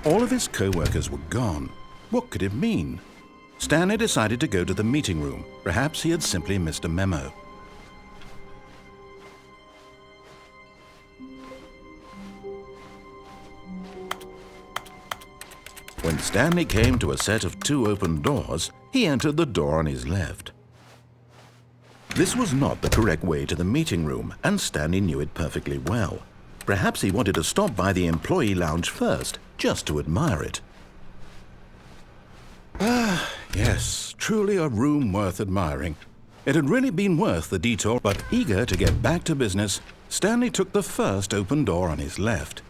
All of his co-workers were gone. What could it mean? Stanley decided to go to the meeting room. Perhaps he had simply missed a memo. When Stanley came to a set of 2 open doors, he entered the door on his left. This was not the correct way to the meeting room, and Stanley knew it perfectly well. Perhaps he wanted to stop by the employee lounge first, just to admire it. Ah, yes, truly a room worth admiring. It had really been worth the detour, but eager to get back to business, Stanley took the first open door on his left.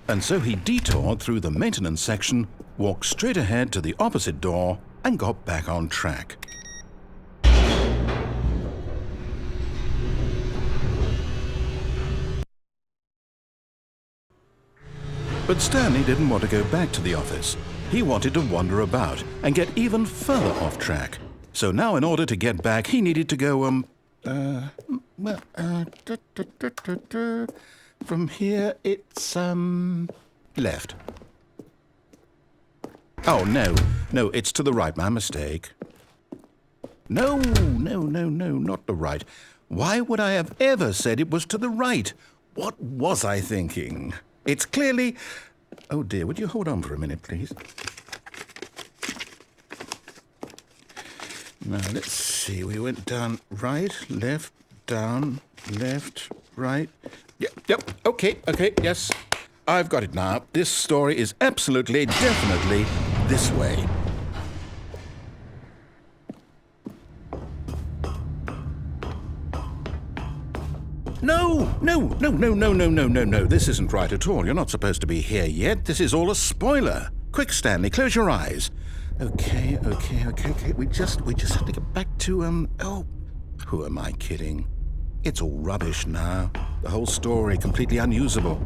And so he detoured through the maintenance section, walked straight ahead to the opposite door, and got back on track. But Stanley didn't want to go back to the office. He wanted to wander about and get even further off track. So now in order to get back, he needed to go, from here, it's, left. Oh, no, it's to the right, my mistake. No, not the right. Why would I have ever said it was to the right? What was I thinking? It's clearly... Oh dear, would you hold on for a minute, please? Now, let's see, we went down right, left, down, left, right. Yep, okay, yes. I've got it now. This story is absolutely, definitely this way. No. This isn't right at all. You're not supposed to be here yet. This is all a spoiler. Quick, Stanley, close your eyes. Okay. We just have to get back to, oh, who am I kidding? It's all rubbish now. The whole story completely unusable.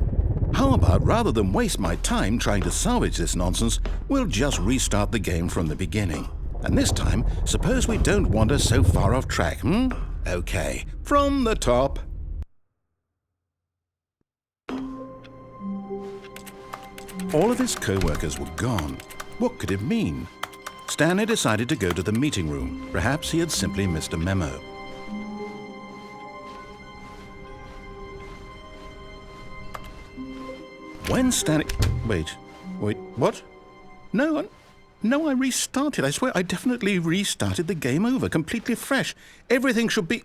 How about, rather than waste my time trying to salvage this nonsense, we'll just restart the game from the beginning. And this time, suppose we don't wander so far off track, Okay, from the top. All of his co-workers were gone. What could it mean? Stanley decided to go to the meeting room. Perhaps he had simply missed a memo. When Stanley... Wait, what? No, I restarted. I swear I definitely restarted the game over, completely fresh. Everything should be...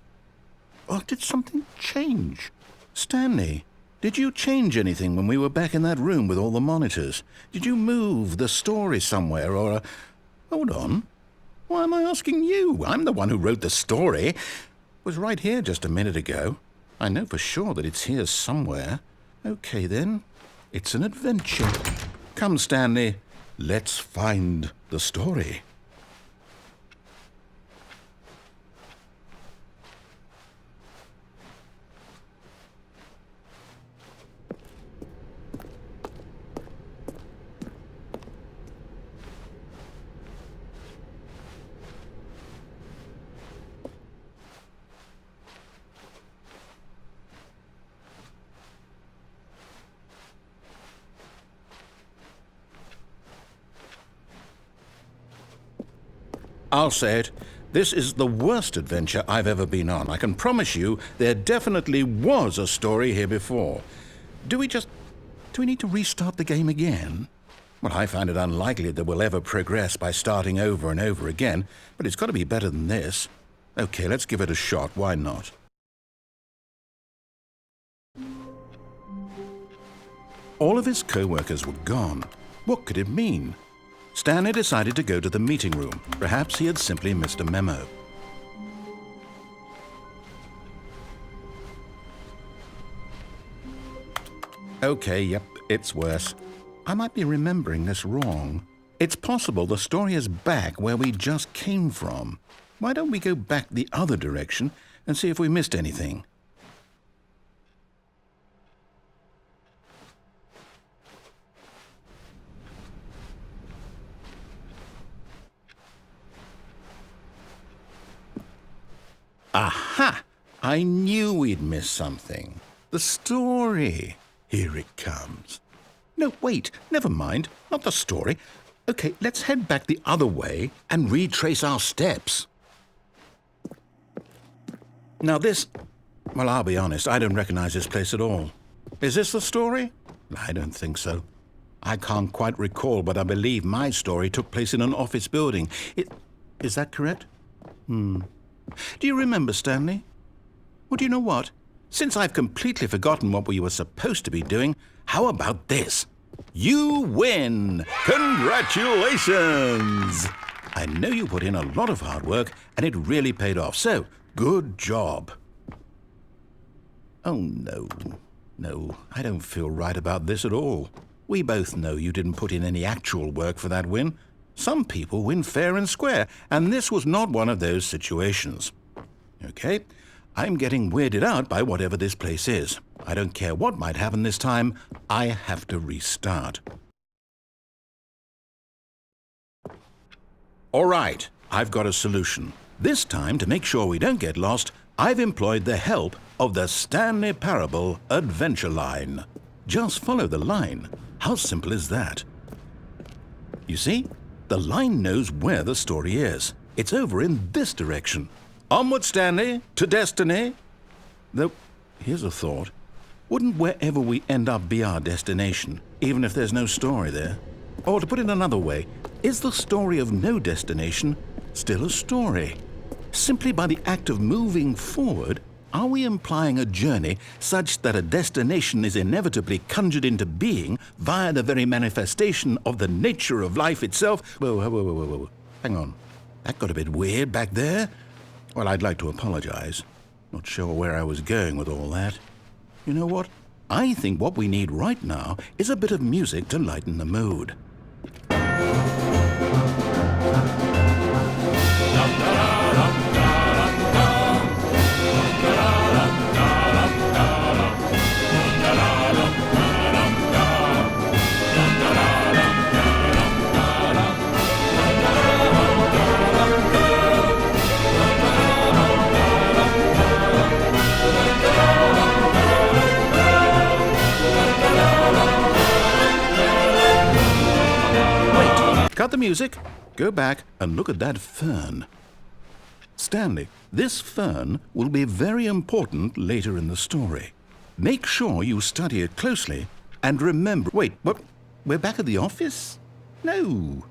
Oh, did something change? Stanley, did you change anything when we were back in that room with all the monitors? Did you move the story somewhere or... Hold on. Why am I asking you? I'm the one who wrote the story. It was right here just a minute ago. I know for sure that it's here somewhere. Okay, then. It's an adventure. Come, Stanley. Let's find the story. I'll say it. This is the worst adventure I've ever been on. I can promise you there definitely was a story here before. Do we need to restart the game again? Well, I find it unlikely that we'll ever progress by starting over and over again, but it's got to be better than this. Okay, let's give it a shot. Why not? All of his co-workers were gone. What could it mean? Stanley decided to go to the meeting room. Perhaps he had simply missed a memo. Okay, yep, it's worse. I might be remembering this wrong. It's possible the story is back where we just came from. Why don't we go back the other direction and see if we missed anything? Aha! I knew we'd miss something. The story. Here it comes. No, wait, never mind. Not the story. Okay, let's head back the other way and retrace our steps. Now this... Well, I'll be honest, I don't recognize this place at all. Is this the story? I don't think so. I can't quite recall, but I believe my story took place in an office building. Is that correct? Do you remember, Stanley? Well, do you know what? Since I've completely forgotten what we were supposed to be doing, how about this? You win! Congratulations! I know you put in a lot of hard work, and it really paid off, so good job. Oh, no. No, I don't feel right about this at all. We both know you didn't put in any actual work for that win. Some people win fair and square, and this was not one of those situations. Okay, I'm getting weirded out by whatever this place is. I don't care what might happen this time, I have to restart. All right, I've got a solution. This time, to make sure we don't get lost, I've employed the help of the Stanley Parable Adventure Line. Just follow the line. How simple is that? You see, the line knows where the story is. It's over in this direction. Onward, Stanley, to destiny. Though, here's a thought. Wouldn't wherever we end up be our destination, even if there's no story there? Or to put it another way, is the story of no destination still a story? Simply by the act of moving forward, are we implying a journey such that a destination is inevitably conjured into being via the very manifestation of the nature of life itself? Whoa. Hang on. That got a bit weird back there. Well, I'd like to apologize. Not sure where I was going with all that. You know what? I think what we need right now is a bit of music to lighten the mood. Cut the music, go back and look at that fern. Stanley, this fern will be very important later in the story. Make sure you study it closely and remember... Wait, what? We're back at the office? No.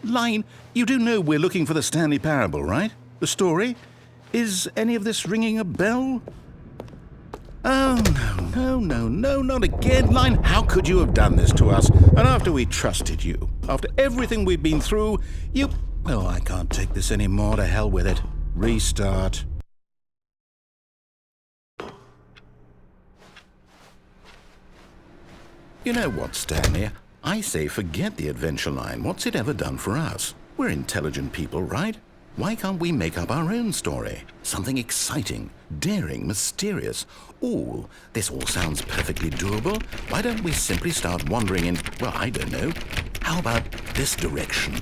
Line, you do know we're looking for the Stanley Parable, right? The story? Is any of this ringing a bell? Oh, no, not again. Line, how could you have done this to us? And after we trusted you, after everything we've been through, you... Oh, I can't take this anymore. To hell with it. Restart. You know what, Stanley? I say forget the adventure line. What's it ever done for us? We're intelligent people, right? Why can't we make up our own story? Something exciting, daring, mysterious. Ooh, this all sounds perfectly doable. Why don't we simply start wandering in, well, I don't know. How about this direction?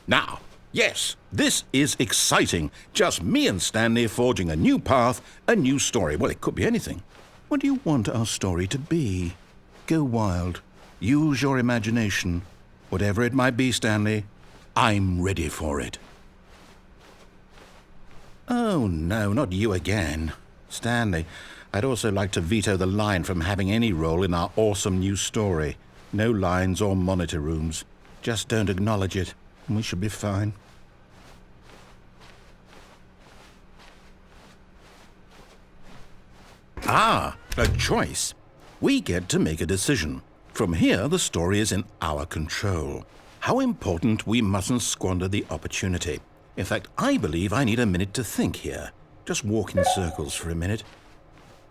Now, yes, this is exciting. Just me and Stanley forging a new path, a new story. Well, it could be anything. What do you want our story to be? Go wild. Use your imagination. Whatever it might be, Stanley, I'm ready for it. Oh, no, not you again. Stanley, I'd also like to veto the line from having any role in our awesome new story. No lines or monitor rooms. Just don't acknowledge it, and we should be fine. Ah, a choice. We get to make a decision. From here, the story is in our control. How important we mustn't squander the opportunity. In fact, I believe I need a minute to think here. Just walk in circles for a minute.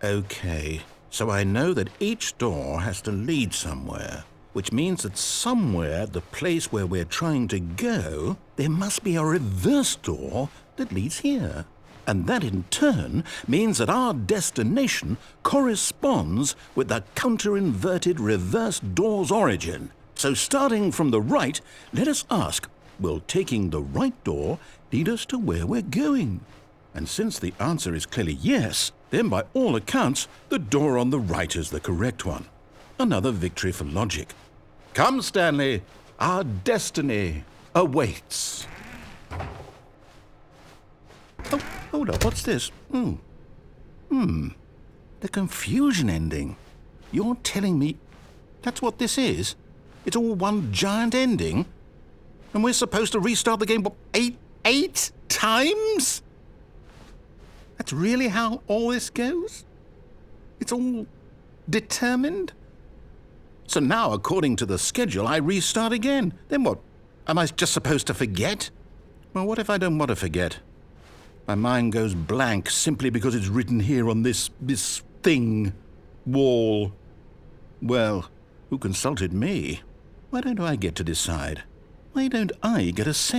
Okay, so I know that each door has to lead somewhere, which means that somewhere, the place where we're trying to go, there must be a reverse door that leads here. And that in turn means that our destination corresponds with the counter-inverted reverse door's origin. So starting from the right, let us ask, Will taking the right door lead us to where we're going? And since the answer is clearly yes, then by all accounts, the door on the right is the correct one. Another victory for logic. Come, Stanley, our destiny awaits. Oh, hold up, what's this? The confusion ending. You're telling me that's what this is? It's all one giant ending? And we're supposed to restart the game, what, eight times? That's really how all this goes? It's all determined? So now, according to the schedule, I restart again. Then what? Am I just supposed to forget? Well, what if I don't want to forget? My mind goes blank simply because it's written here on this thing, wall. Well, who consulted me? Why don't I get to decide? Why don't I get a say?